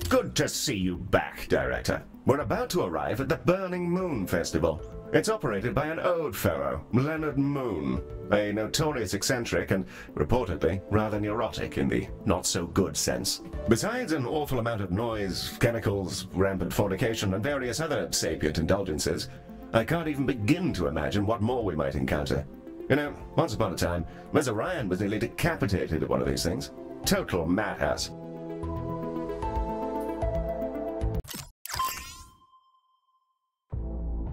Good to see you back, Director. We're about to arrive at the Burning Moon Festival. It's operated by an old fellow, Leonard Moon, a notorious eccentric and, reportedly, rather neurotic in the not-so-good sense. Besides an awful amount of noise, chemicals, rampant fornication, and various other sapient indulgences, I can't even begin to imagine what more we might encounter. You know, once upon a time, Ms. Orion was nearly decapitated at one of these things. Total madhouse.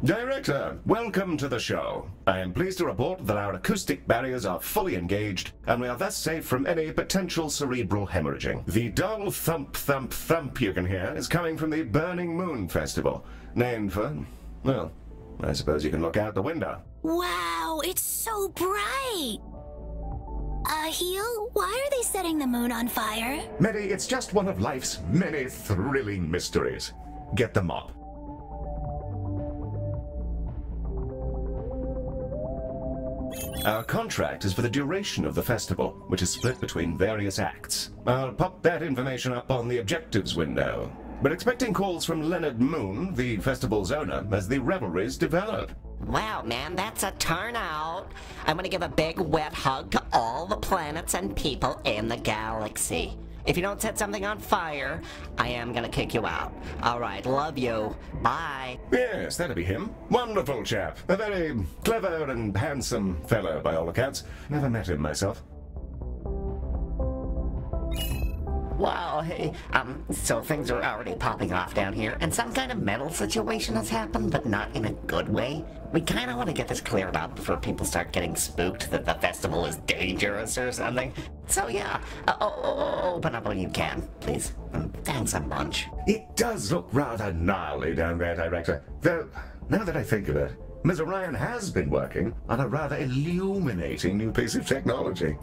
Director, welcome to the show. I am pleased to report that our acoustic barriers are fully engaged, and we are thus safe from any potential cerebral hemorrhaging. The dull thump, thump, thump you can hear is coming from the Burning Moon Festival, named for, well, I suppose you can look out the window. Wow, it's so bright! Heel, why are they setting the moon on fire? Medi, it's just one of life's many thrilling mysteries. Get the mop. Our contract is for the duration of the festival, which is split between various acts. I'll pop that information up on the objectives window. But expecting calls from Leonard Moon, the festival's owner, as the revelries develop. Wow, man, that's a turnout. I'm gonna give a big wet hug to all the planets and people in the galaxy. If you don't set something on fire, I am gonna kick you out. Alright, love you. Bye. Yes, that'd be him. Wonderful chap. A very clever and handsome fellow, by all accounts. Never met him myself. Wow, hey, so things are already popping off down here, and some kind of metal situation has happened, but not in a good way. We kind of want to get this cleared up before people start getting spooked that the festival is dangerous or something. So yeah, open up when you can, please. Thanks a bunch. It does look rather gnarly down there, Director. Though, now that I think of it, Ms. Orion has been working on a rather illuminating new piece of technology.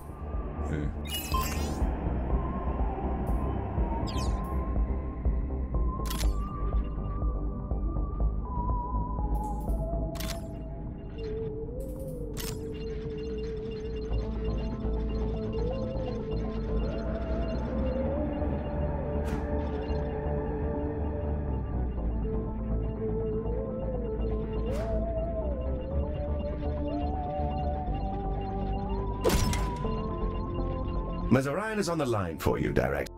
Ms. Orion is on the line for you, Direct.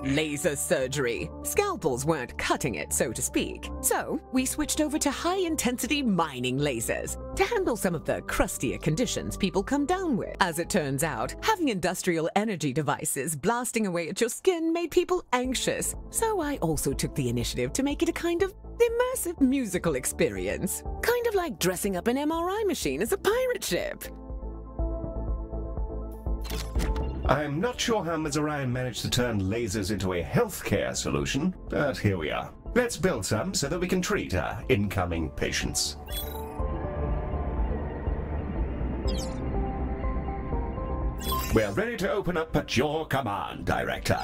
Laser surgery. Scalpels weren't cutting it, so to speak. So, we switched over to high-intensity mining lasers to handle some of the crustier conditions people come down with. As it turns out, having industrial energy devices blasting away at your skin made people anxious. So I also took the initiative to make it a kind of immersive musical experience. Kind of like dressing up an MRI machine as a pirate ship. I'm not sure how Ms. Orion managed to turn lasers into a healthcare solution, but here we are. Let's build some so that we can treat our incoming patients. We're ready to open up at your command, Director.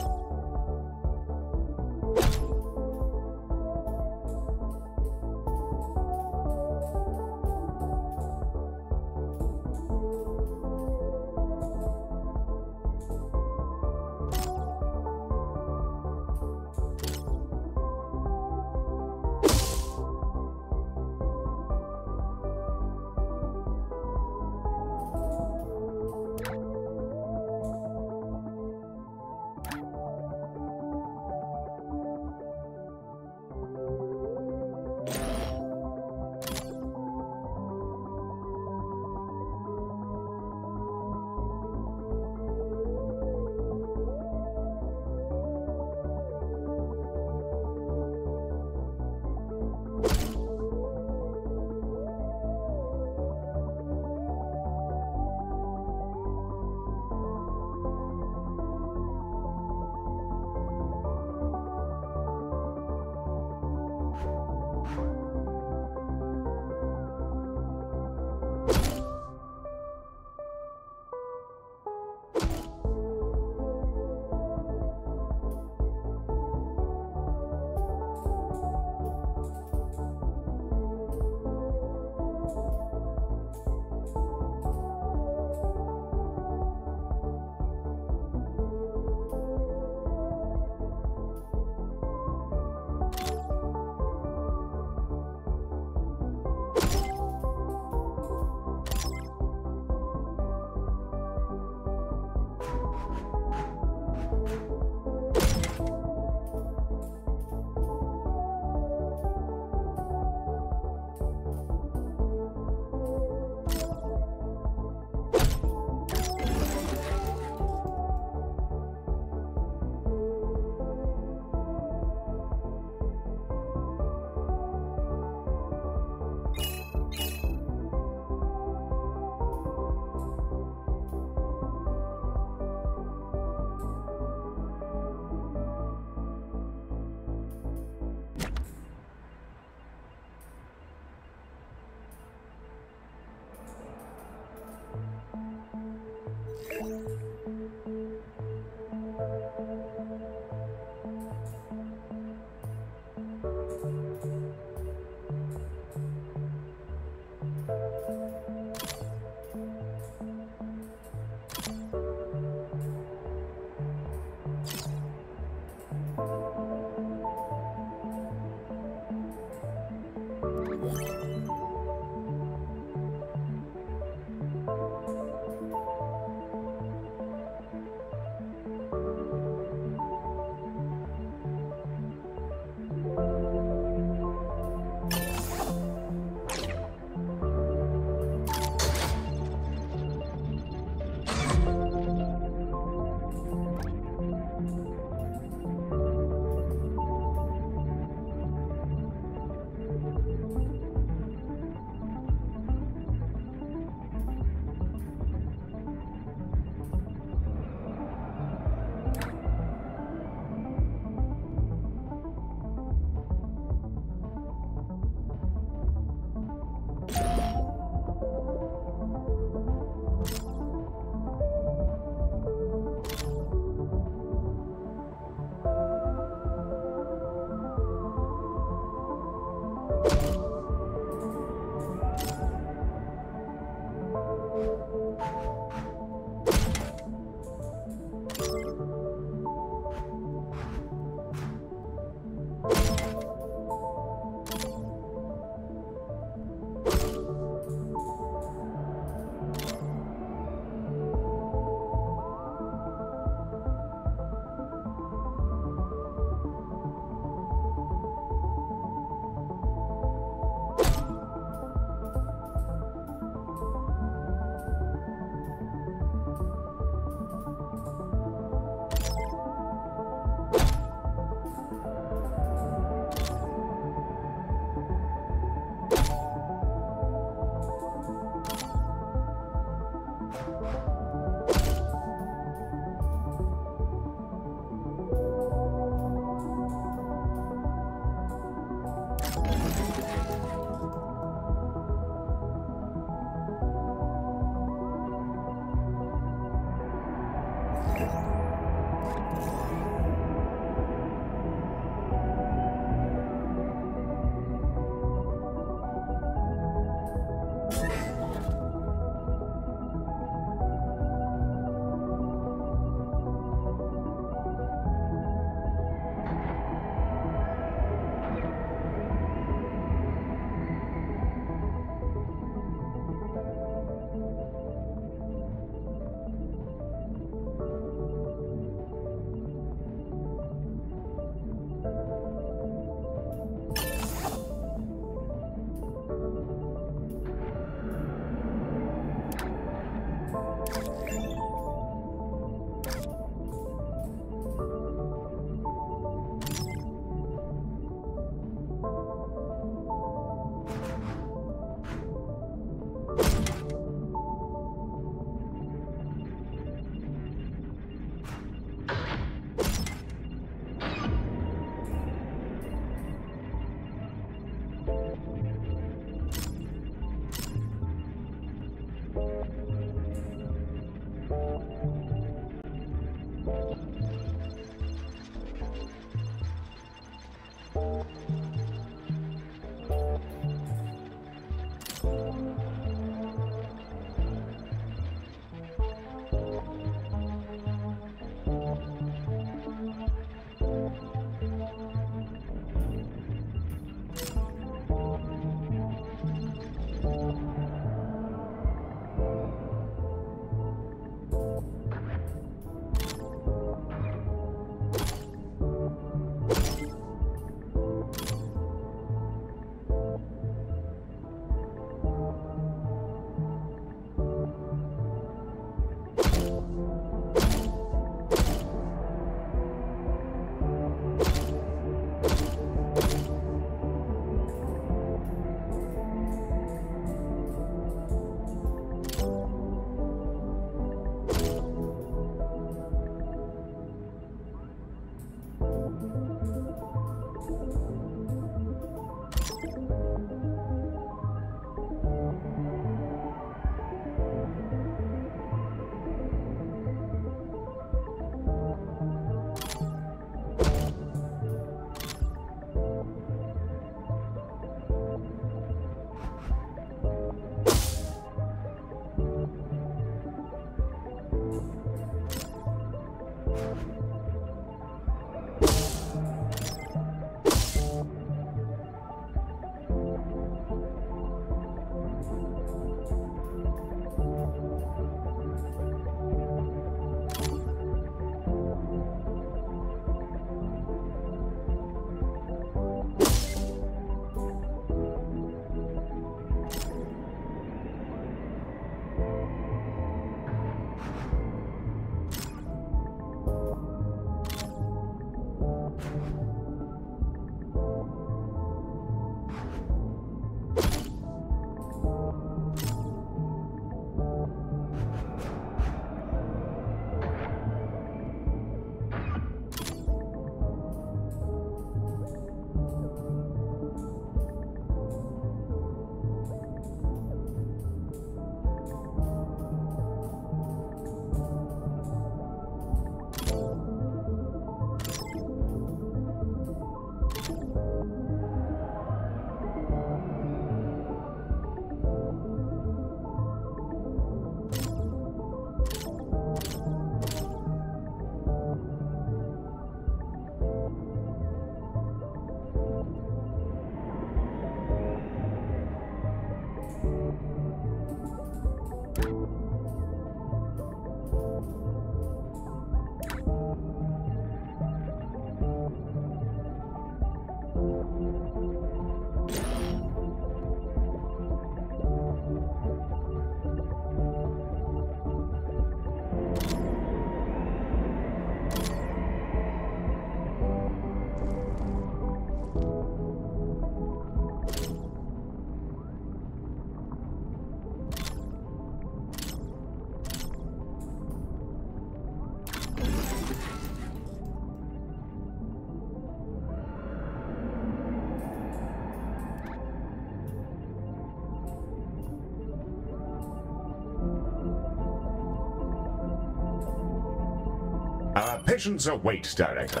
Our patients await, Director.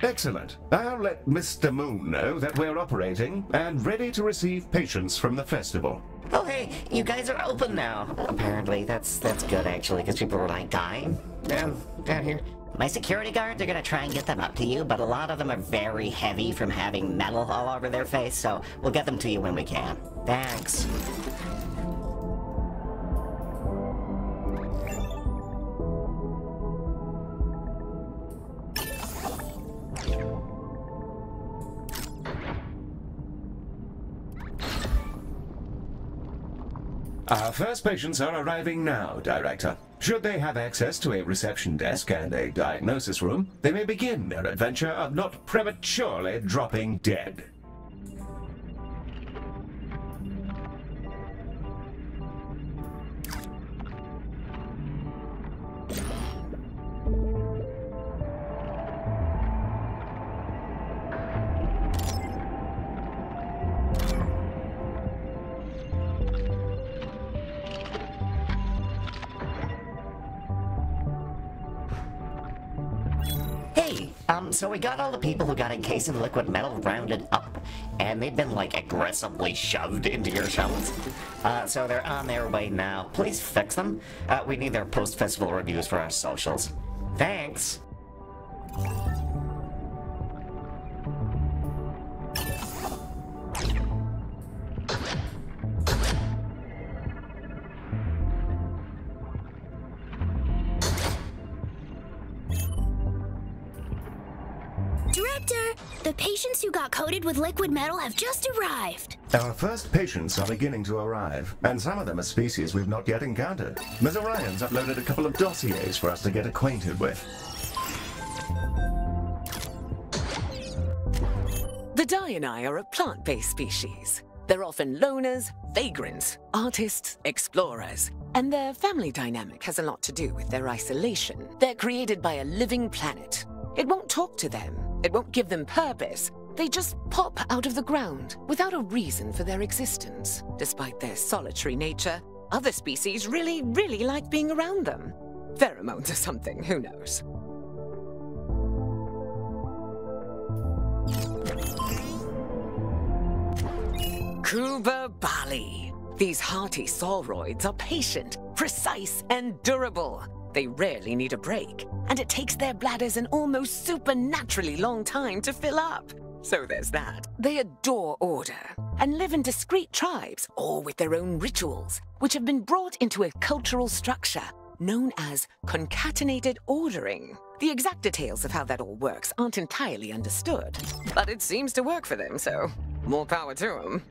Excellent. I'll let Mr. Moon know that we're operating and ready to receive patients from the festival. Oh, hey, you guys are open now. Apparently, that's good, actually, because people are, like, dying down here. My security guards are gonna try and get them up to you, but a lot of them are very heavy from having metal all over their face, so we'll get them to you when we can. Thanks. Our first patients are arriving now, Director. Should they have access to a reception desk and a diagnosis room, they may begin their adventure of not prematurely dropping dead. Hey, so we got all the people who got encased in liquid metal rounded up, and they've been, like, aggressively shoved into your shells. So they're on their way now. Please fix them. We need their post-festival reviews for our socials. Thanks. Director, the patients who got coated with liquid metal have just arrived. Our first patients are beginning to arrive, and some of them are species we've not yet encountered. Ms. Orion's uploaded a couple of dossiers for us to get acquainted with. The Diani are a plant-based species. They're often loners, vagrants, artists, explorers, and their family dynamic has a lot to do with their isolation. They're created by a living planet. It won't talk to them. It won't give them purpose. They just pop out of the ground without a reason for their existence. Despite their solitary nature, other species really like being around them. Pheromones or something, who knows? Kuba Bali. These hearty sauroids are patient, precise, and durable. They rarely need a break, and it takes their bladders an almost supernaturally long time to fill up. So there's that. They adore order and live in discrete tribes, all with their own rituals, which have been brought into a cultural structure known as concatenated ordering. The exact details of how that all works aren't entirely understood, but it seems to work for them, so more power to them.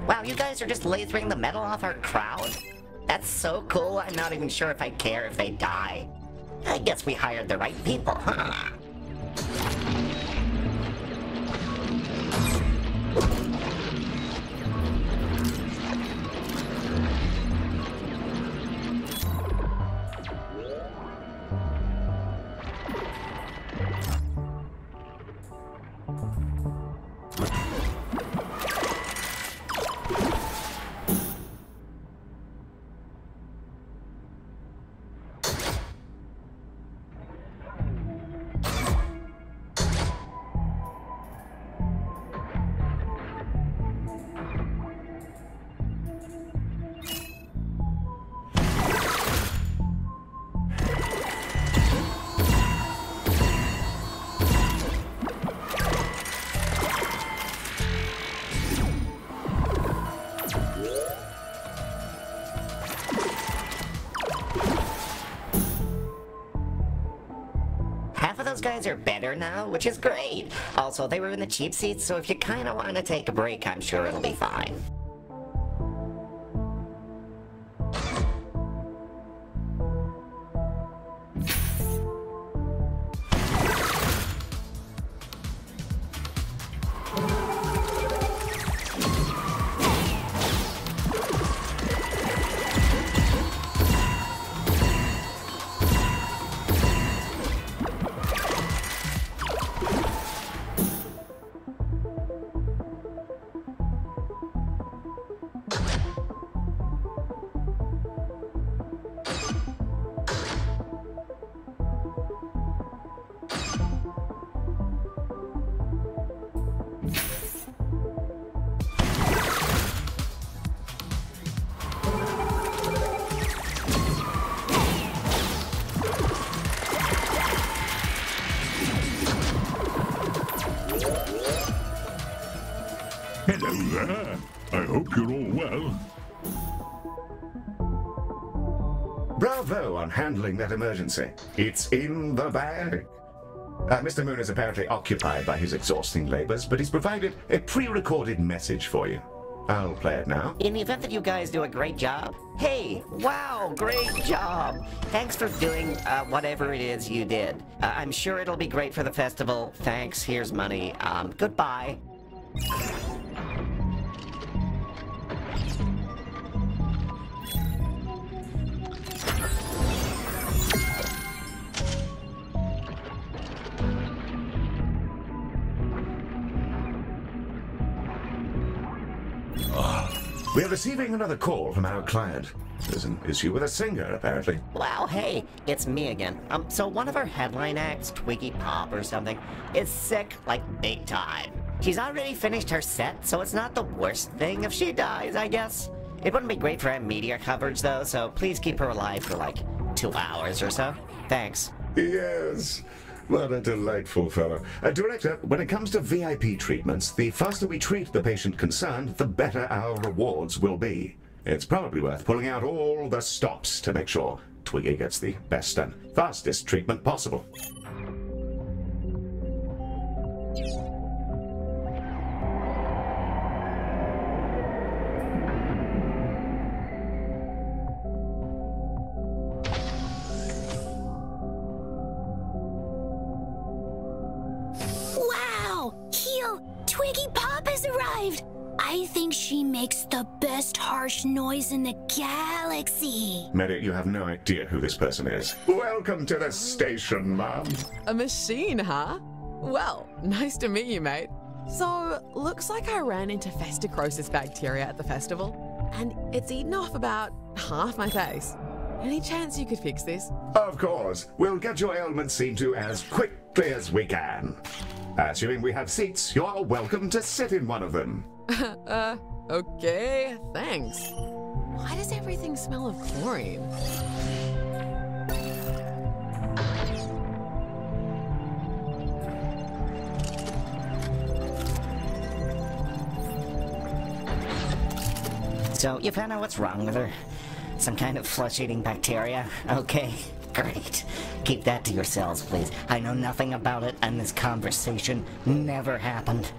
Wow, you guys are just lasering the metal off our crowd? That's so cool, I'm not even sure if I care if they die. I guess we hired the right people, huh? Those guys are better now, which is great. Also, they were in the cheap seats, so if you kind of want to take a break, I'm sure it'll be fine. Hello there. I hope you're all well. Bravo on handling that emergency. It's in the bag. Mr. Moon is apparently occupied by his exhausting labors, but he's provided a pre-recorded message for you. I'll play it now. In the event that you guys do a great job, hey, wow, great job. Thanks for doing whatever it is you did. I'm sure it'll be great for the festival. Thanks, here's money. Goodbye. We're receiving another call from our client. There's an issue with a singer, apparently. Wow, hey, it's me again. So one of our headline acts, Twiggy Pop or something, is sick, like big time. She's already finished her set, so it's not the worst thing if she dies, I guess. It wouldn't be great for our media coverage, though, so please keep her alive for like 2 hours or so. Thanks. Yes. What a delightful fellow. Director, when it comes to VIP treatments, the faster we treat the patient concerned, the better our rewards will be. It's probably worth pulling out all the stops to make sure Twiggy gets the best and fastest treatment possible. Twiggy Pop has arrived! I think she makes the best harsh noise in the galaxy. Mary, you have no idea who this person is. Welcome to the station, Mom. A machine, huh? Well, nice to meet you, mate. So, looks like I ran into festicrosis bacteria at the festival, and it's eaten off about half my face. Any chance you could fix this? Of course. We'll get your ailment seen to as quickly as we can. Assuming we have seats, you're welcome to sit in one of them. Okay, thanks. Why does everything smell of chlorine? So, you found out what's wrong with her? Some kind of flesh-eating bacteria? Okay, great. Keep that to yourselves, please. I know nothing about it, and this conversation never happened.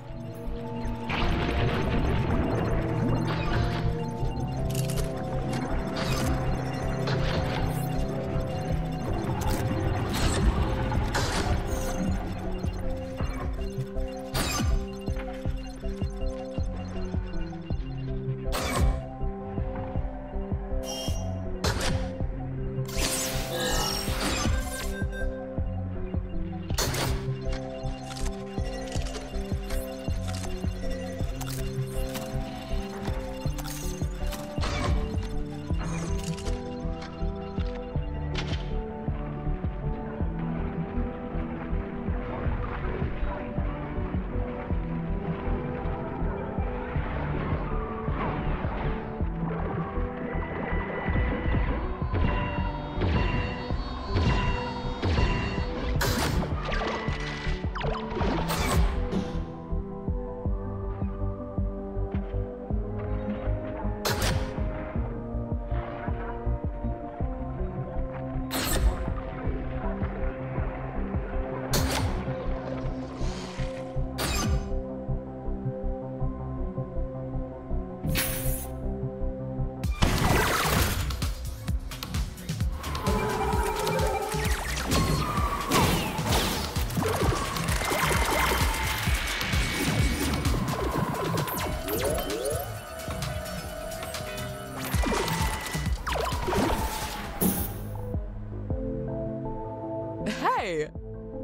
Hey!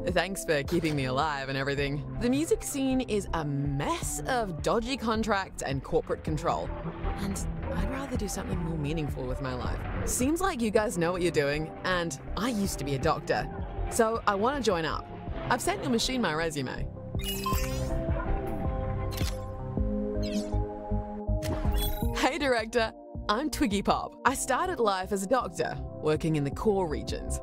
Thanks for keeping me alive and everything. The music scene is a mess of dodgy contracts and corporate control. And I'd rather do something more meaningful with my life. Seems like you guys know what you're doing, and I used to be a doctor. So I want to join up. I've sent your machine my resume. Hey, Director. I'm Twiggy Pop. I started life as a doctor, working in the core regions.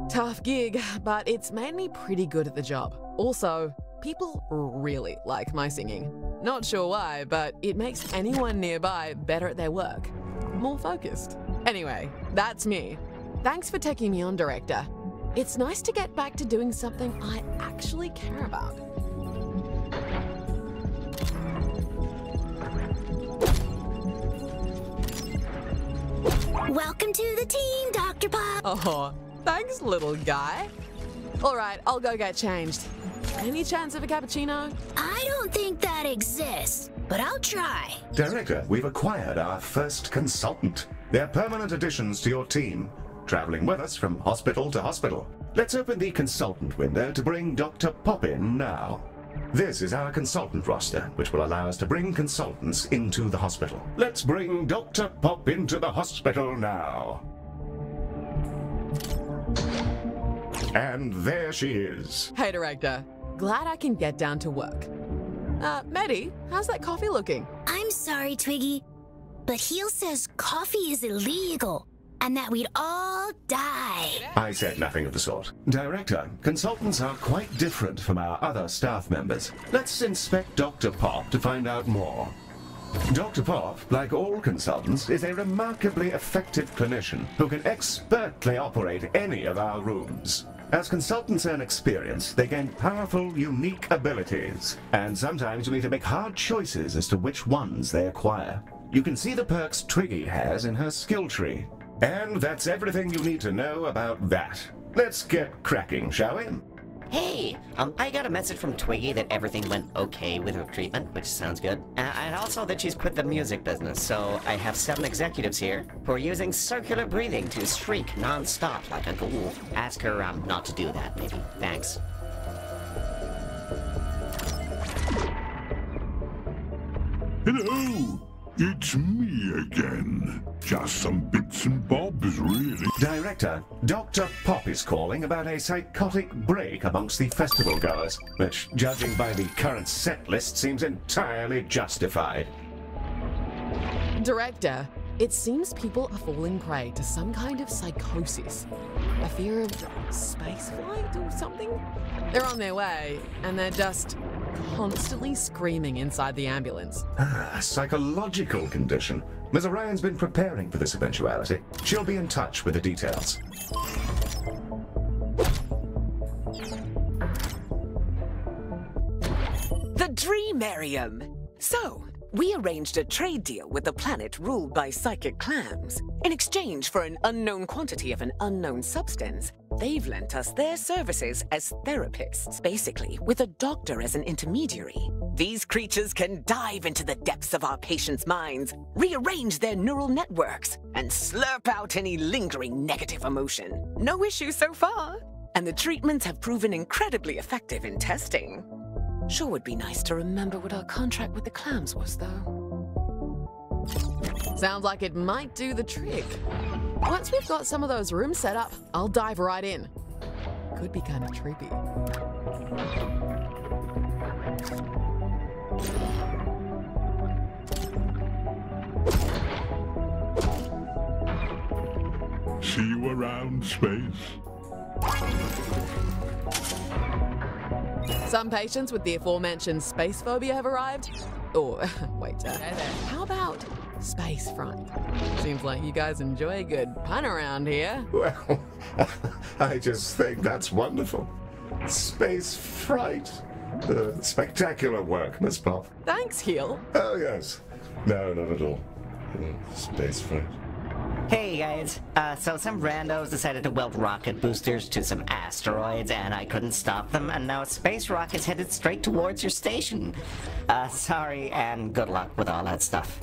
Tough gig, but it's made me pretty good at the job. Also, people really like my singing. Not sure why, but it makes anyone nearby better at their work. More focused. Anyway, that's me. Thanks for taking me on, Director. It's nice to get back to doing something I actually care about. Welcome to the team, Dr. Pop. Oh, thanks, little guy. All right, I'll go get changed. Any chance of a cappuccino? I don't think that exists, but I'll try. Director, we've acquired our first consultant. They're permanent additions to your team, traveling with us from hospital to hospital. Let's open the consultant window to bring Dr. Pop in now. This is our consultant roster, which will allow us to bring consultants into the hospital. Let's bring Dr. Pop into the hospital now. And there she is. Hey, Director. Glad I can get down to work. Maddie, how's that coffee looking? I'm sorry, Twiggy, but Heel says coffee is illegal and that we'd all die. I said nothing of the sort. Director, consultants are quite different from our other staff members. Let's inspect Dr. Pop to find out more. Dr. Pop, like all consultants, is a remarkably effective clinician who can expertly operate any of our rooms. As consultants earn experience, they gain powerful, unique abilities, and sometimes you need to make hard choices as to which ones they acquire. You can see the perks Twiggy has in her skill tree. And that's everything you need to know about that. Let's get cracking, shall we? Hey, I got a message from Twiggy that everything went okay with her treatment, which sounds good. And also that she's quit the music business, so I have 7 executives here who are using circular breathing to shriek non-stop like a ghoul. Ask her not to do that, maybe. Thanks. Hello! It's me again. Just some bits and bobs, really. Director, Dr. Pop is calling about a psychotic break amongst the festival goers, which, judging by the current set list, seems entirely justified. Director, it seems people are falling prey to some kind of psychosis. A fear of spaceflight or something? They're on their way, and they're just constantly screaming inside the ambulance. A psychological condition. Ms. Orion's been preparing for this eventuality. She'll be in touch with the details. The Dreamarium! So, we arranged a trade deal with a planet ruled by psychic clams. In exchange for an unknown quantity of an unknown substance, they've lent us their services as therapists, basically with a doctor as an intermediary. These creatures can dive into the depths of our patients' minds, rearrange their neural networks, and slurp out any lingering negative emotion. No issue so far. And the treatments have proven incredibly effective in testing. Sure would be nice to remember what our contract with the clams was, though. Sounds like it might do the trick. Once we've got some of those rooms set up, I'll dive right in. Could be kind of trippy. See you around, Space. Some patients with the aforementioned space phobia have arrived. Or, wait, how about space fright? Seems like you guys enjoy a good pun around here. Well, I just think that's wonderful. Space fright. Spectacular work, Miss Pop. Thanks, Heel. Oh, yes. No, not at all. Space fright. Hey guys, so some randos decided to weld rocket boosters to some asteroids and I couldn't stop them, and now a space rocket's headed straight towards your station. Sorry and good luck with all that stuff.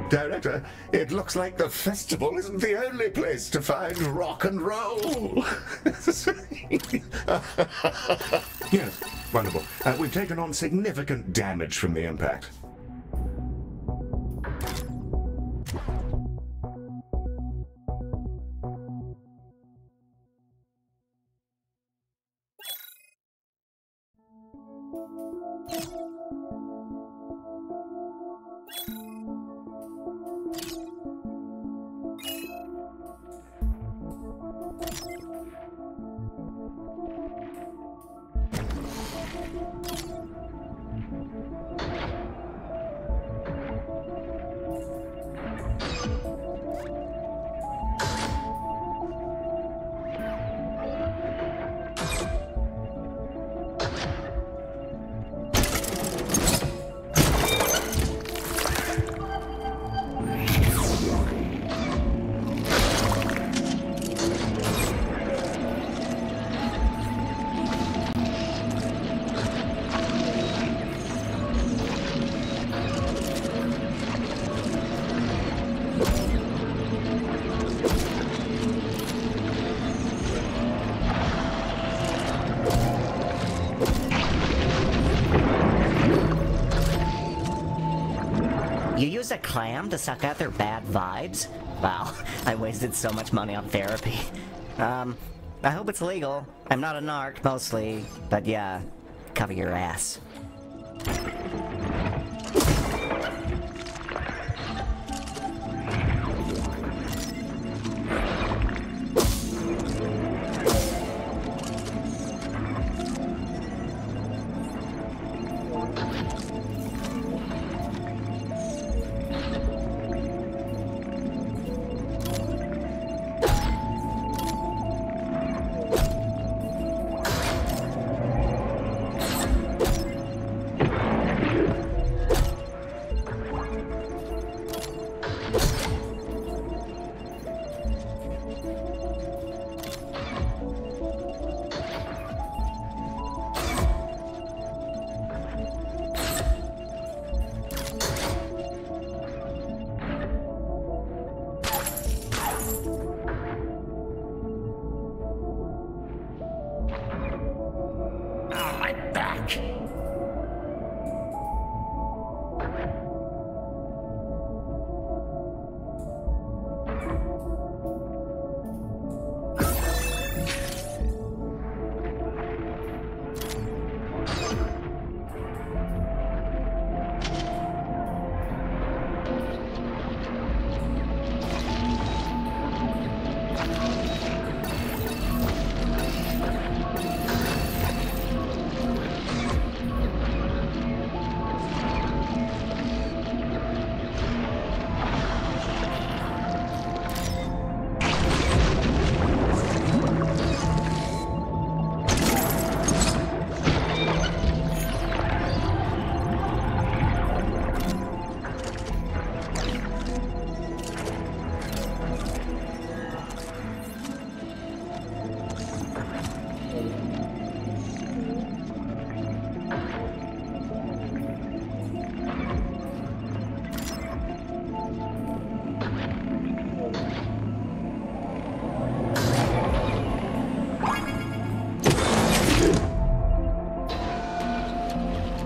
Director, it looks like the festival isn't the only place to find rock and roll. Yes, wonderful. We've taken on significant damage from the impact. You use a clam to suck out their bad vibes? Wow, I wasted so much money on therapy. I hope it's legal. I'm not a narc, mostly, but yeah, cover your ass.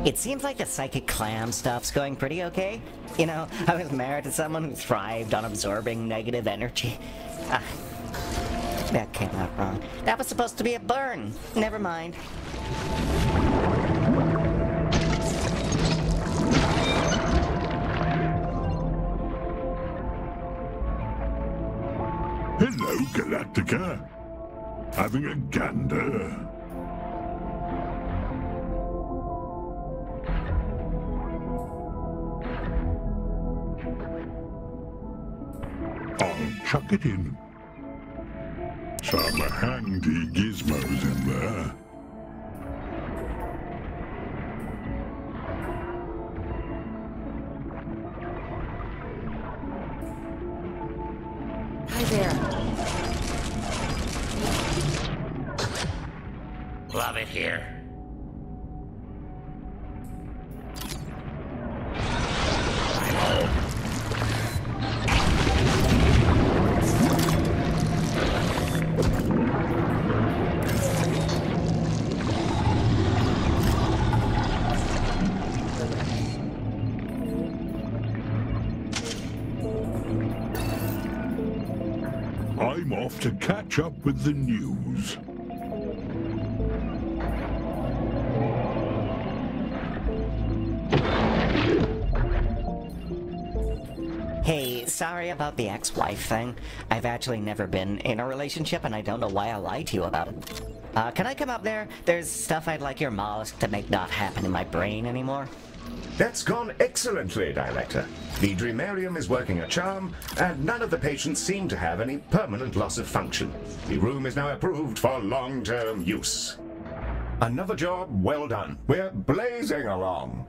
It seems like the psychic clam stuff's going pretty okay. You know, I was married to someone who thrived on absorbing negative energy. That came out wrong. That was supposed to be a burn. Never mind. Hello, Galacticare. Having a gander? I'll chuck it in. Some handy gizmos in there. Hi there. Love it here. I'm home. I'm off to catch up with the news. Hey, sorry about the ex-wife thing. I've actually never been in a relationship, and I don't know why I lied to you about it. Can I come up there? There's stuff I'd like your mollusk to make not happen in my brain anymore. That's gone excellently, Director. The Dreamarium is working a charm, and none of the patients seem to have any permanent loss of function. The room is now approved for long-term use. Another job well done. We're blazing along.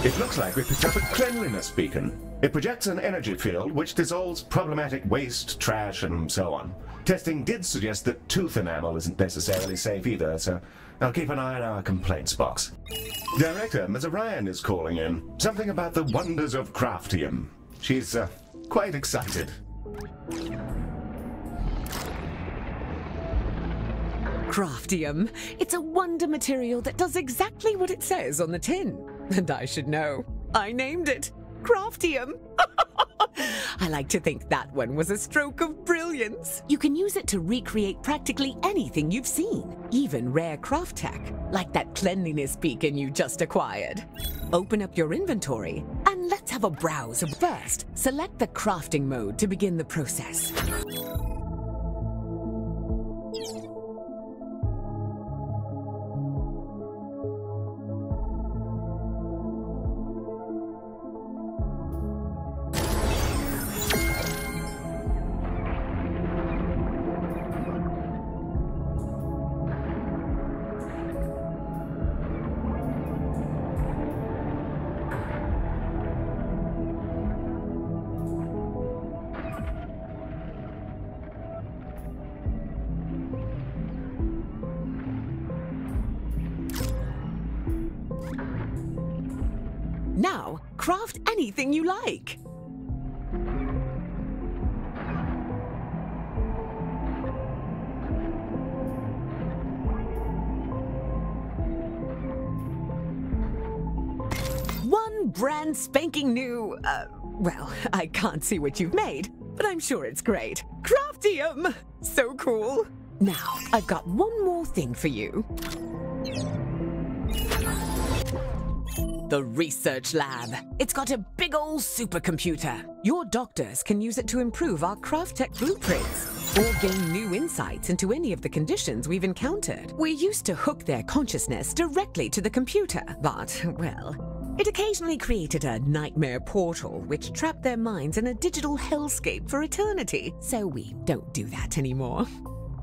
It looks like we picked up a cleanliness beacon. It projects an energy field which dissolves problematic waste, trash, and so on. Testing did suggest that tooth enamel isn't necessarily safe either, so I'll keep an eye on our complaints box. Director, Ms. Orion is calling in. Something about the wonders of craftium. She's quite excited. Craftium. It's a wonder material that does exactly what it says on the tin. And I should know. I named it Craftium. I like to think that one was a stroke of brilliance. You can use it to recreate practically anything you've seen, even rare craft tech, like that cleanliness beacon you just acquired. Open up your inventory and let's have a browse. First, select the crafting mode to begin the process. Now, craft anything you like. One brand spanking new, well, I can't see what you've made, but I'm sure it's great. Craftium! So cool. Now, I've got one more thing for you. The research lab. It's got a big old supercomputer. Your doctors can use it to improve our craft tech blueprints or gain new insights into any of the conditions we've encountered. We used to hook their consciousness directly to the computer, but, well, it occasionally created a nightmare portal which trapped their minds in a digital hellscape for eternity, so we don't do that anymore.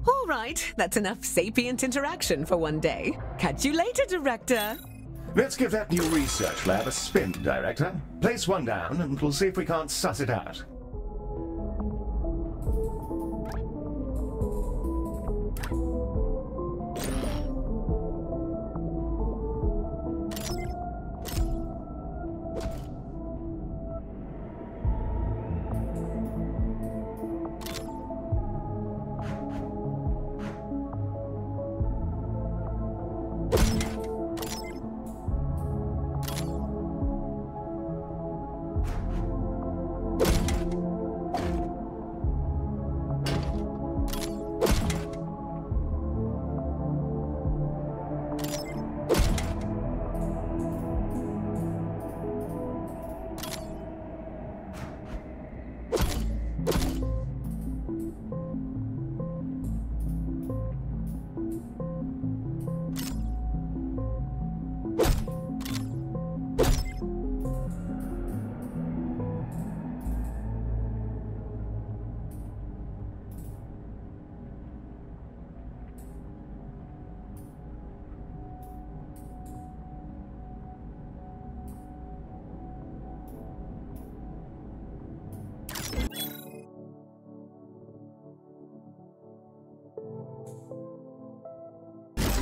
All right, that's enough sapient interaction for one day. Catch you later, Director. Let's give that new research lab a spin, Director. Place one down and we'll see if we can't suss it out.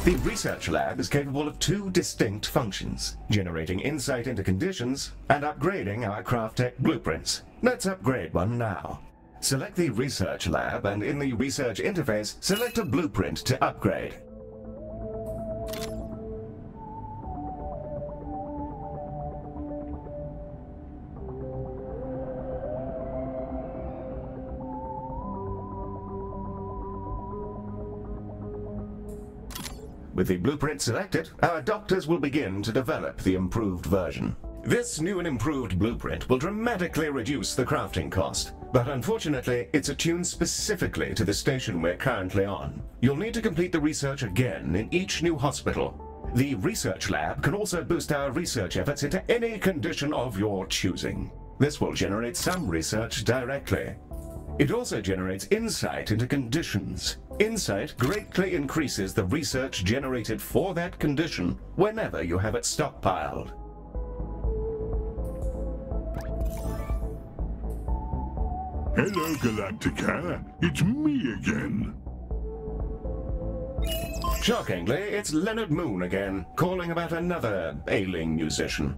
The research lab is capable of two distinct functions, generating insight into conditions and upgrading our craft tech blueprints. Let's upgrade one now. Select the research lab and in the research interface, select a blueprint to upgrade. with the blueprint selected, our doctors will begin to develop the improved version. This new and improved blueprint will dramatically reduce the crafting cost, but unfortunately, it's attuned specifically to the station we're currently on. You'll need to complete the research again in each new hospital. The research lab can also boost our research efforts into any condition of your choosing. This will generate some research directly. It also generates insight into conditions. Insight greatly increases the research generated for that condition whenever you have it stockpiled. Hello, Galacticare. It's me again. Shockingly, it's Leonard Moon again, calling about another ailing musician.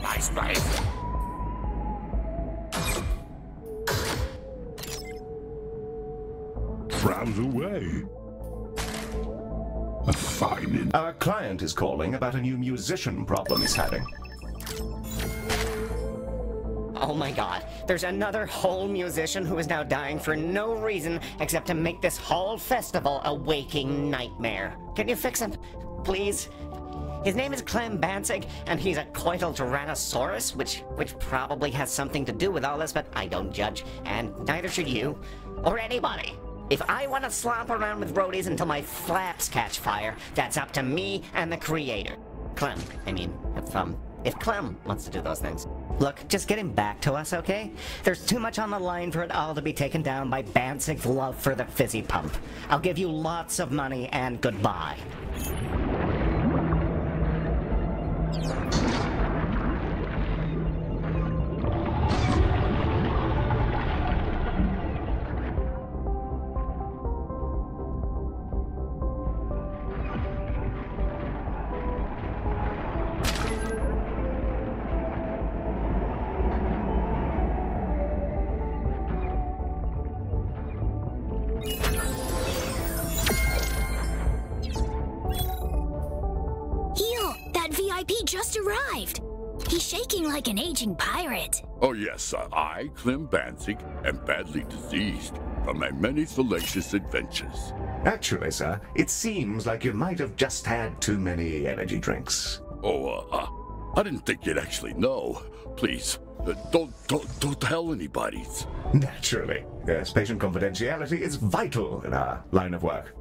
Nice, nice. Browse away. A fine. Our client is calling about a new musician problem he's having. Oh my god, there's another whole musician who is now dying for no reason except to make this whole festival a waking nightmare. Can you fix him, please? His name is Clem Bansig, and he's a coital tyrannosaurus, which probably has something to do with all this, but I don't judge, and neither should you, or anybody. If I want to slop around with roadies until my flaps catch fire, that's up to me and the creator. Clem, I mean, if Clem wants to do those things. Look, just get him back to us, okay? There's too much on the line for it all to be taken down by Bansig's love for the fizzy pump. I'll give you lots of money and goodbye. VIP just arrived. He's shaking like an aging pirate. Oh yes, I, Clem Bansig, am badly diseased from my many salacious adventures. Actually, sir, it seems like you might have just had too many energy drinks. Oh, I didn't think you'd actually know. Please, don't tell anybody. Naturally. Yes, patient confidentiality is vital in our line of work.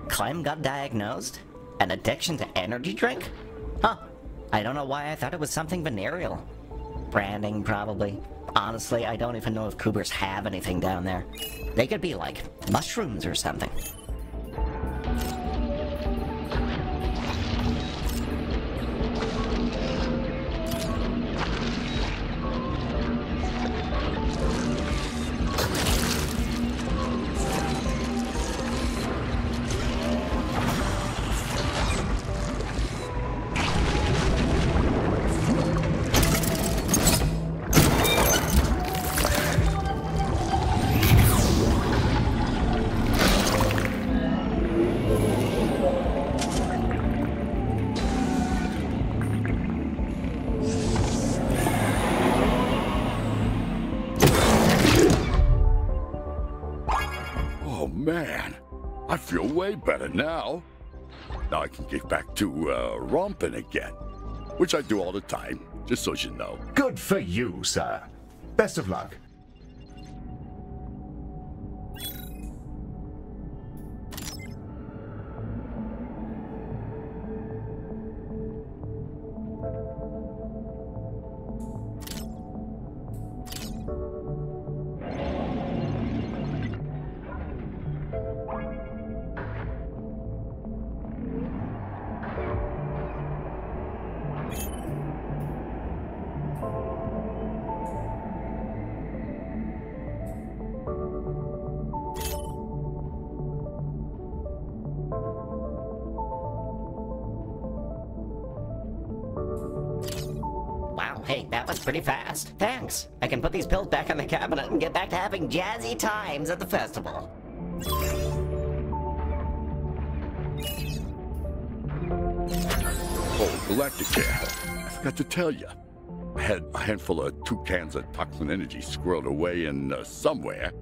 Clem got diagnosed? An addiction to energy drink? Huh. I don't know why I thought it was something venereal. Branding, probably. Honestly, I don't even know if cougars have anything down there. They could be like mushrooms or something. Oh man, I feel way better now. Now I can get back to romping again, which I do all the time, just so you know. Good for you, sir. Best of luck. Wow, hey, that was pretty fast. Thanks. I can put these pills back in the cabinet and get back to having jazzy times at the festival. Oh, Galacticare. I forgot to tell you. I had a handful of 2 cans of toxin energy squirreled away in somewhere.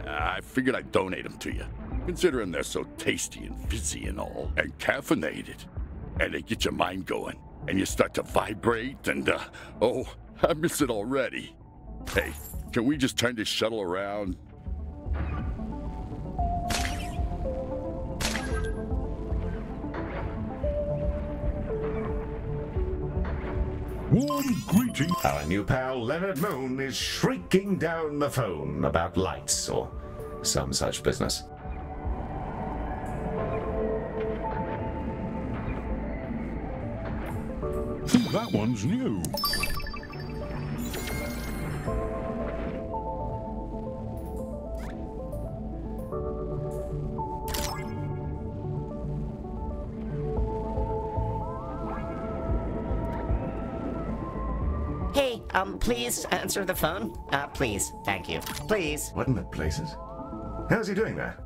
I figured I'd donate them to you, considering they're so tasty and fizzy and all, and caffeinated. And they get your mind going, and you start to vibrate, and oh, I miss it already. Hey, can we just turn this shuttle around? Warm greeting. Our new pal Leonard Moon is shrieking down the phone about lights or some such business. That one's new. Hey, please answer the phone. Please, thank you. Please. What in the places? How's he doing there?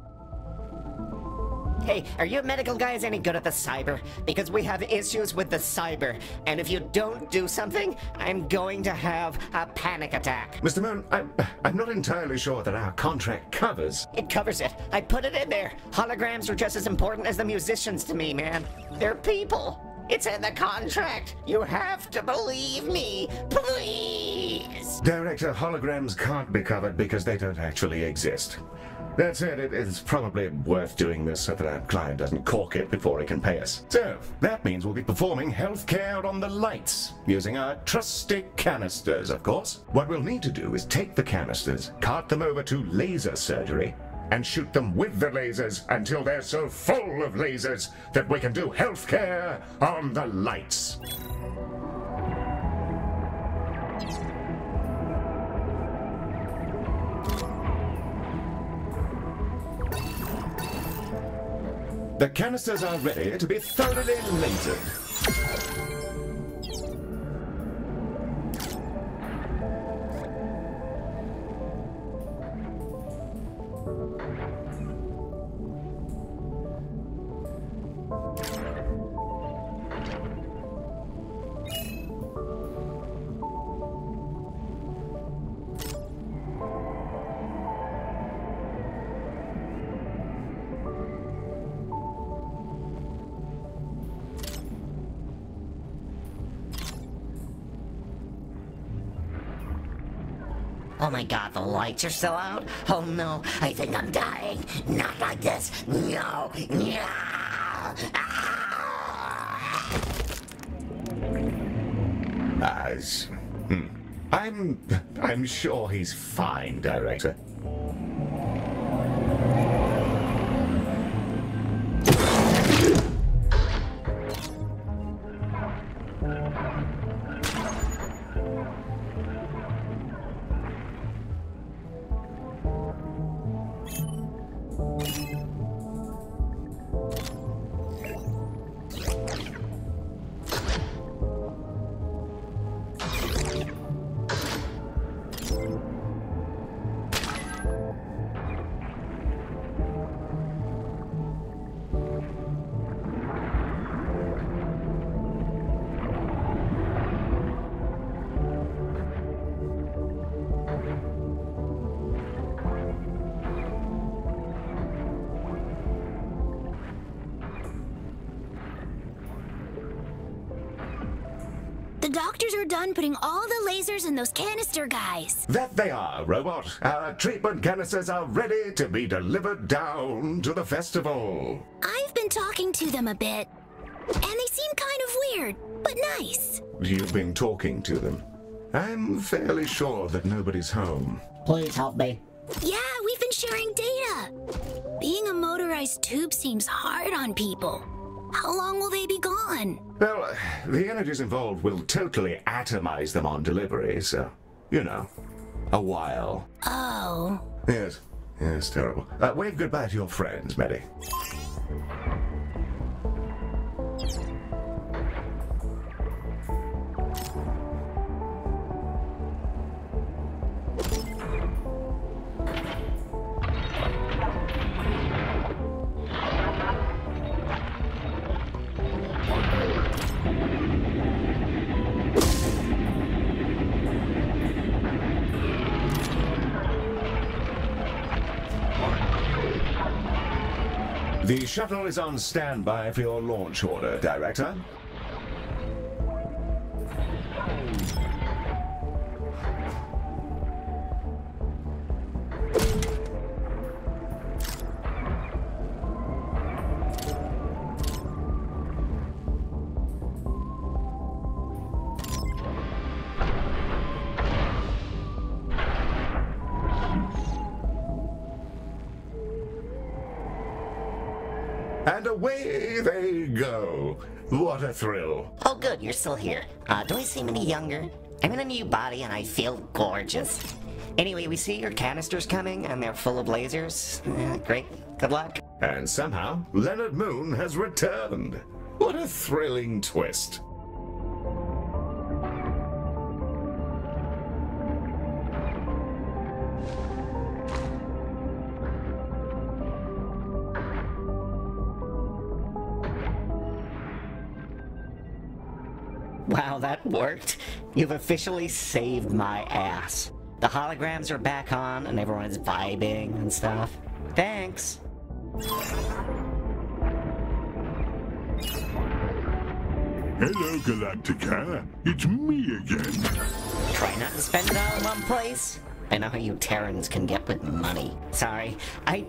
Hey, are you medical guys any good at the cyber? Because we have issues with the cyber, and if you don't do something, I'm going to have a panic attack. Mr. Moon, I'm not entirely sure that our contract covers. It covers it. I put it in there. Holograms are just as important as the musicians to me, man. They're people. It's in the contract. You have to believe me, please. Director, holograms can't be covered because they don't actually exist. That said, it's probably worth doing this so that our client doesn't cork it before he can pay us. So, that means we'll be performing healthcare on the lights, using our trusty canisters, of course. What we'll need to do is take the canisters, cart them over to laser surgery, and shoot them with the lasers until they're so full of lasers that we can do healthcare on the lights. The canisters are ready to be thoroughly lasered. Oh my god, the lights are still out? Oh no, I think I'm dying. Not like this. No. No. Ah! I'm sure he's fine, Director. doctors are done putting all the lasers in those canister guys. That they are, Robot. Our treatment canisters are ready to be delivered down to the festival. I've been talking to them a bit, and they seem kind of weird, but nice. You've been talking to them. I'm fairly sure that nobody's home. Please help me. Yeah, we've been sharing data. Being a motorized tube seems hard on people. How long will they be gone? Well, the energies involved will totally atomize them on delivery, so, you know, a while. Oh. Yes, terrible. Wave goodbye to your friends, Maddie. The shuttle is on standby for your launch order, Director. And away they go. What a thrill. Oh good, you're still here. Do I seem any younger? I'm in a new body and I feel gorgeous. Anyway, we see your canisters coming and they're full of lasers. Great, good luck. And somehow, Leonard Moon has returned. What a thrilling twist. Wow, that worked. You've officially saved my ass. The holograms are back on and everyone is vibing and stuff. Thanks. Hello, Galacticare. It's me again. Try not to spend it all in one place. I know how you Terrans can get with money. Sorry, I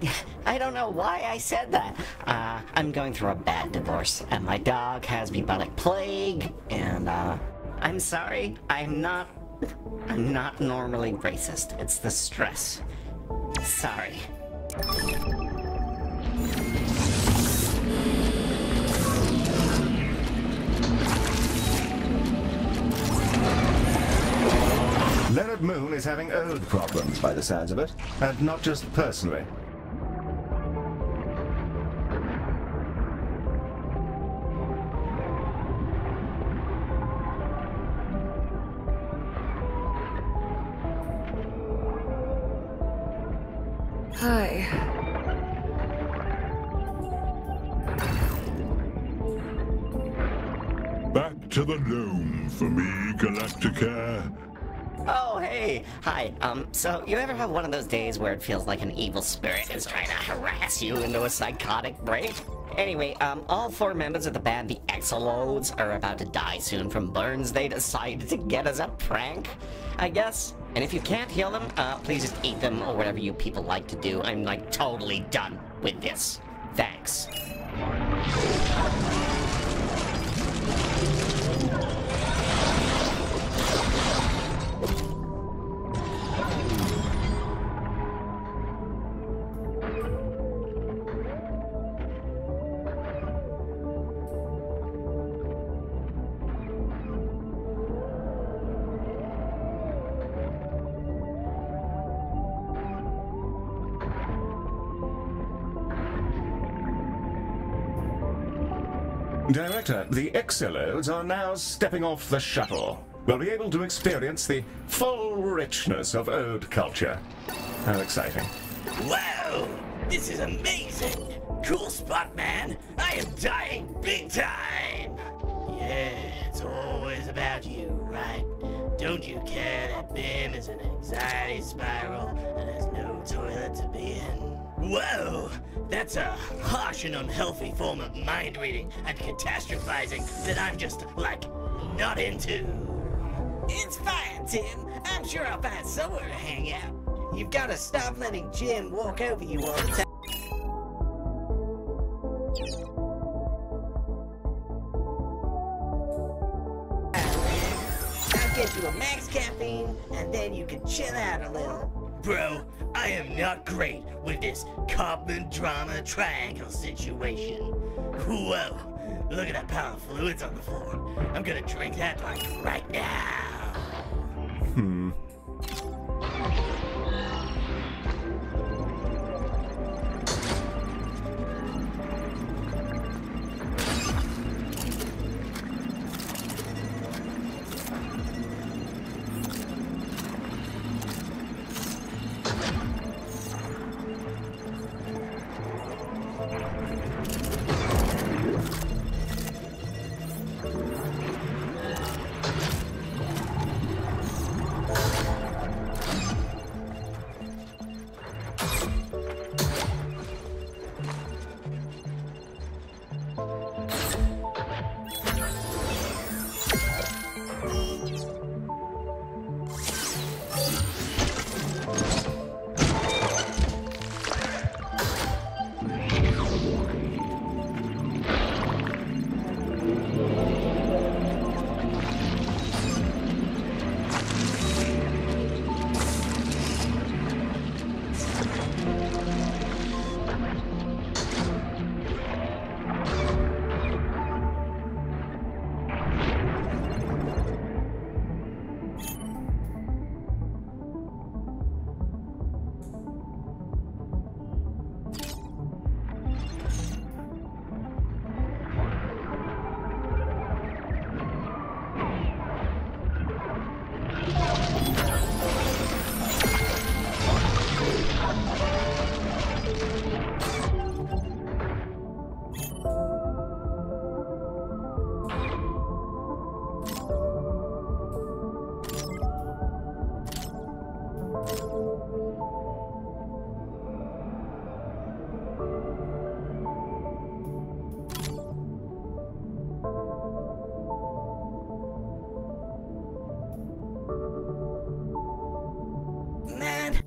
don't know why I said that. I'm going through a bad divorce, and my dog has bubonic plague, and I'm sorry. I'm not normally racist. It's the stress. Sorry. Leonard Moon is having old problems by the sounds of it, and not just personally. Hi. Back to the loom for me, Galacticare. Oh, hey. Hi. So you ever have one of those days where it feels like an evil spirit is trying to harass you into a psychotic break? Anyway, all 4 members of the band, the Exolodes, are about to die soon from burns they decided to get as a prank, I guess. And if you can't heal them, please just eat them or whatever you people like to do. I'm, like, totally done with this. Thanks. Director, the Exolodes are now stepping off the shuttle. We'll be able to experience the full richness of Ode culture. How exciting. Wow! This is amazing! Cool spot, man! I am dying big time! Yeah, it's always about you, right? Don't you care that Bim is an anxiety spiral and has no toilet to be in? Whoa! That's a harsh and unhealthy form of mind reading and catastrophizing that I'm just, like, not into. It's fine, Tim. I'm sure I'll find somewhere to hang out. You've got to stop letting Jim walk over you all the time. I'll get you a max caffeine, and then you can chill out a little. Bro, I am not great with this Cobman drama triangle situation. Whoa, look at that pile of fluids on the floor. I'm gonna drink that like right now.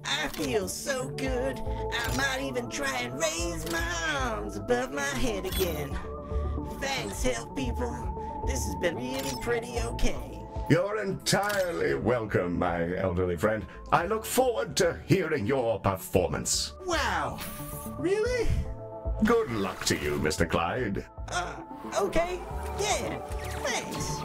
I feel so good, I might even try and raise my arms above my head again. Thanks, health people. This has been really pretty okay. You're entirely welcome, my elderly friend. I look forward to hearing your performance. Wow, really? Good luck to you, Mr. Clyde. Okay, yeah, thanks.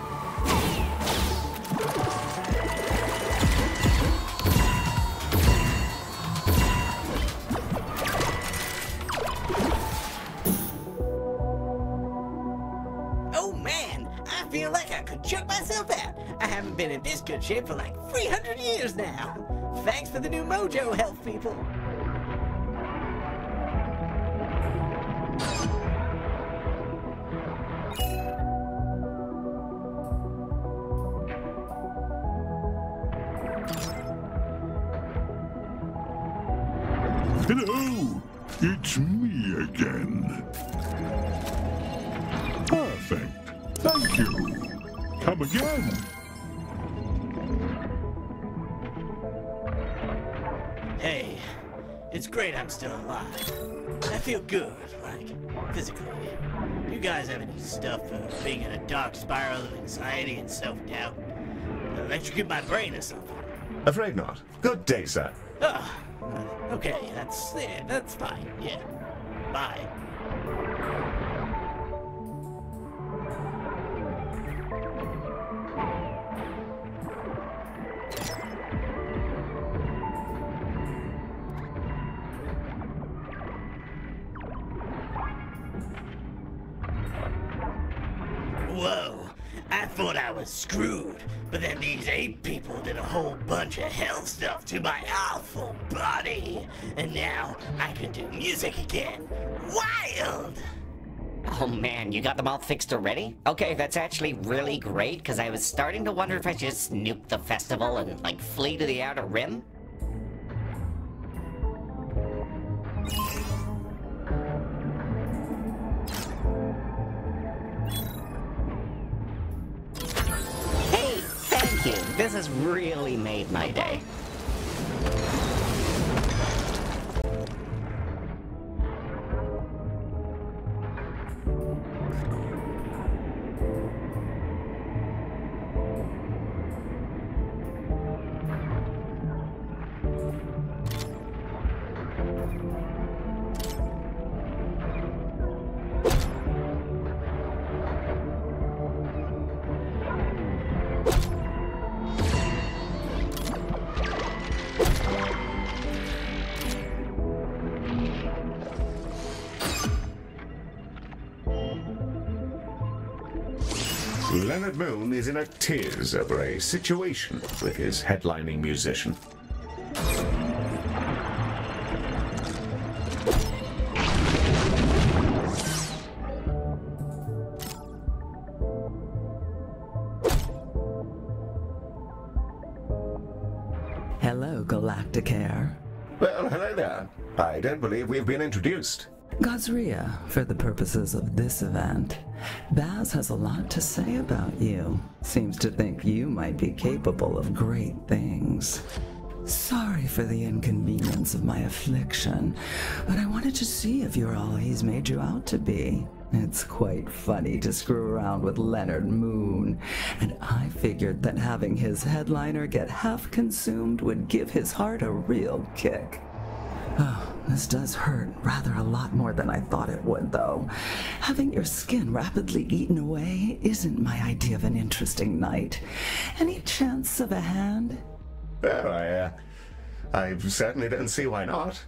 I feel like I could choke myself out. I haven't been in this good shape for like 300 years now. Thanks for the new mojo, health people. Hello, it's me again. Perfect. Thank you. Come again. Hey, it's great I'm still alive. I feel good, like, physically. You guys have any stuff for being in a dark spiral of anxiety and self-doubt? Electrocute my brain or something? Afraid not. Good day, sir. Okay, that's fine, yeah. Bye. Whoa, I thought I was screwed, but then these 8 people did a whole bunch of hell stuff to my awful body, and now I can do music again. Wild! Oh man, you got them all fixed already? Okay, that's actually really great, because I was starting to wonder if I should just nuke the festival and, like, flee to the Outer Rim. Hey, thank you. This has really made my day. Leonard Moon is in a tears over a situation with his headlining musician. Hello, Galacticare. Well, hello there. I don't believe we've been introduced. Gazria, for the purposes of this event. Baz has a lot to say about you. Seems to think you might be capable of great things. Sorry for the inconvenience of my affliction, but I wanted to see if you're all he's made you out to be. It's quite funny to screw around with Leonard Moon, and I figured that having his headliner get half consumed would give his heart a real kick. Oh, this does hurt rather a lot more than I thought it would, though. Having your skin rapidly eaten away isn't my idea of an interesting night. Any chance of a hand? Well, I certainly don't see why not.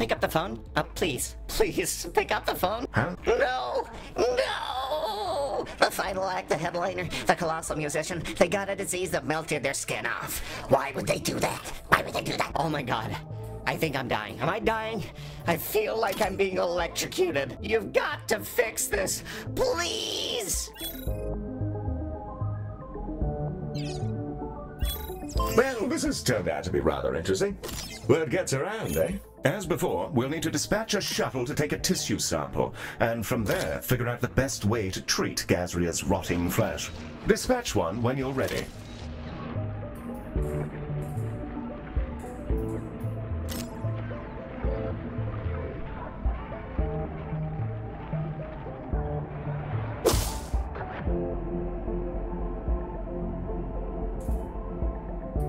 Pick up the phone. Please. Please, pick up the phone. Huh? No! No! The final act, the headliner, the colossal musician, they got a disease that melted their skin off. Why would they do that? Why would they do that? Oh my god. I think I'm dying. Am I dying? I feel like I'm being electrocuted. You've got to fix this. Please! Well, this has turned out to be rather interesting. Word gets around, eh? As before, we'll need to dispatch a shuttle to take a tissue sample, and from there, figure out the best way to treat Gazria's rotting flesh. Dispatch one when you're ready.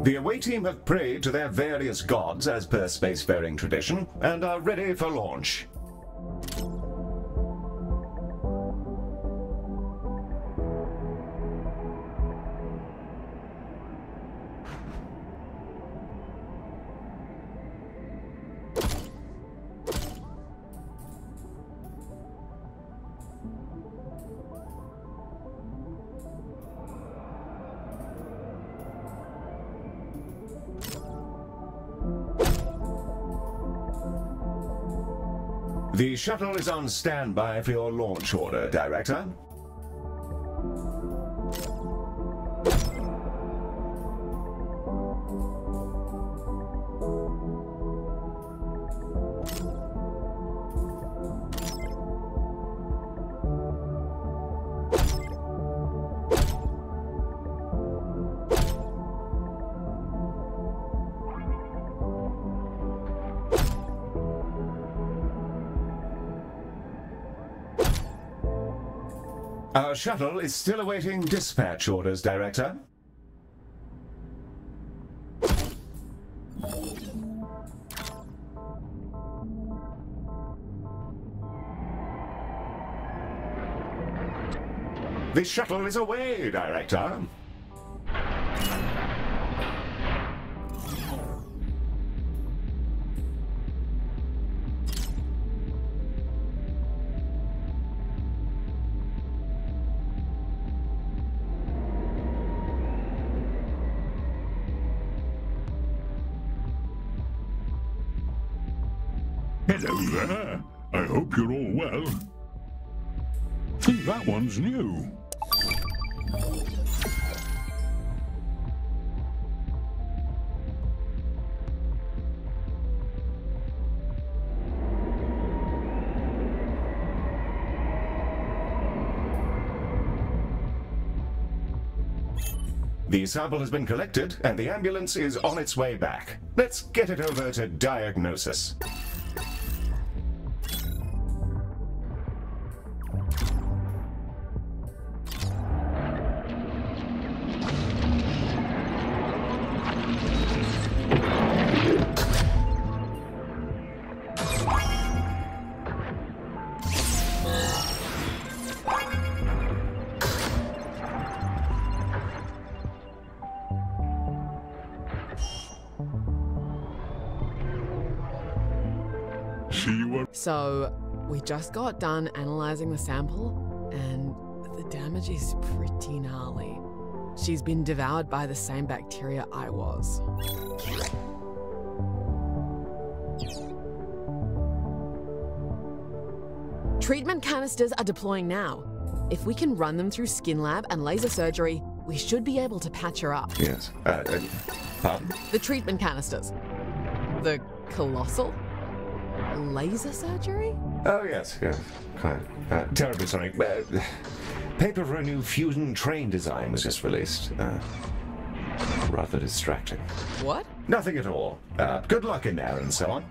The away team have prayed to their various gods as per spacefaring tradition, and are ready for launch. The shuttle is on standby for your launch order, Director. Our shuttle is still awaiting dispatch orders, Director. The shuttle is away, Director. Hello there. I hope you're all well. That one's new. The sample has been collected, and the ambulance is on its way back. Let's get it over to diagnosis. So, we just got done analyzing the sample, and the damage is pretty gnarly. She's been devoured by the same bacteria I was. Treatment canisters are deploying now. If we can run them through skin lab and laser surgery, we should be able to patch her up. Yes. Pardon? The treatment canisters. The colossal? Laser surgery? Oh, yes. Quite. Terribly sorry. Paper for a new fusion train design was just released. Rather distracting. What? Nothing at all. Good luck in there and so on.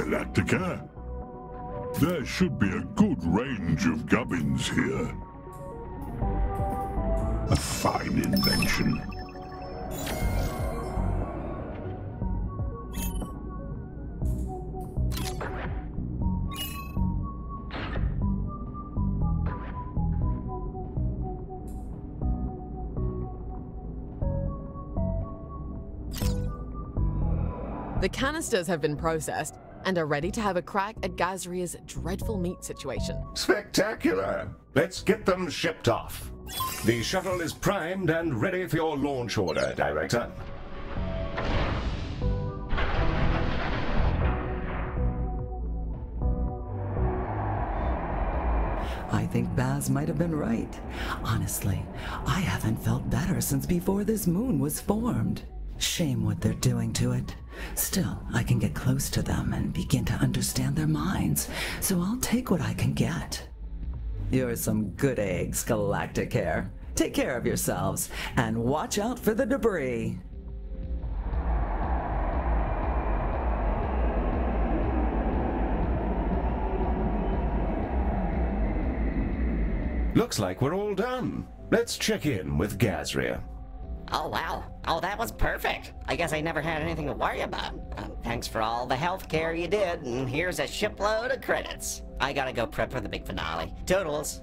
Galacticare. There should be a good range of gubbins here. A fine invention. The canisters have been processed and are ready to have a crack at Gazria's dreadful meat situation. Spectacular! Let's get them shipped off. The shuttle is primed and ready for your launch order, Director. I think Baz might have been right. Honestly, I haven't felt better since before this moon was formed. Shame what they're doing to it. Still, I can get close to them and begin to understand their minds, so I'll take what I can get. You're some good eggs, Galacticare. Take care of yourselves, and watch out for the debris. Looks like we're all done. Let's check in with Gazria. Oh, wow. Oh, that was perfect. I guess I never had anything to worry about. Thanks for all the health care you did, and here's a shipload of credits. I gotta go prep for the big finale. Toodles.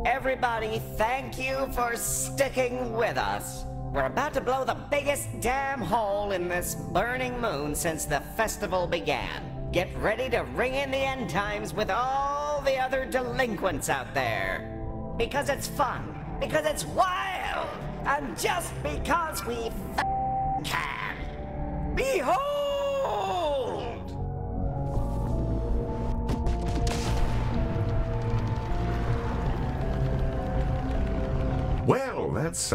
Everybody, thank you for sticking with us. We're about to blow the biggest damn hole in this burning moon since the festival began. Get ready to ring in the end times with all the other delinquents out there. Because it's fun, because it's wild, and just because we can. Behold! Well, that's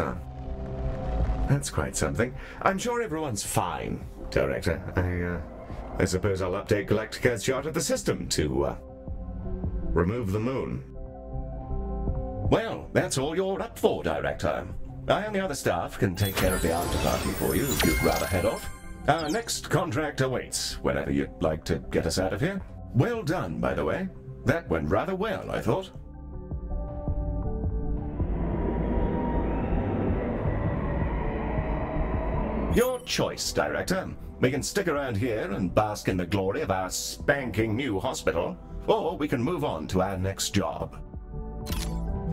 quite something. I'm sure everyone's fine, Director. I suppose I'll update Galacticare's chart of the system to, remove the moon. Well, that's all you're up for, Director. I and the other staff can take care of the after party for you if you'd rather head off. Our next contract awaits, whenever you'd like to get us out of here. Well done, by the way. That went rather well, I thought. Your choice, Director. We can stick around here and bask in the glory of our spanking new hospital, or we can move on to our next job.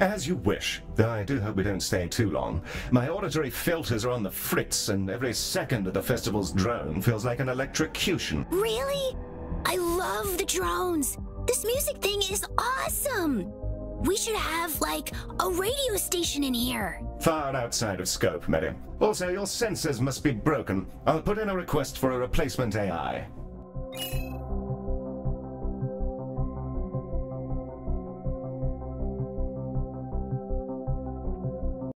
As you wish, though I do hope we don't stay too long. My auditory filters are on the fritz, and every second of the festival's drone feels like an electrocution. Really? I love the drones. This music thing is awesome. We should have, like, a radio station in here. Far outside of scope, Mary. Also, your sensors must be broken. I'll put in a request for a replacement AI.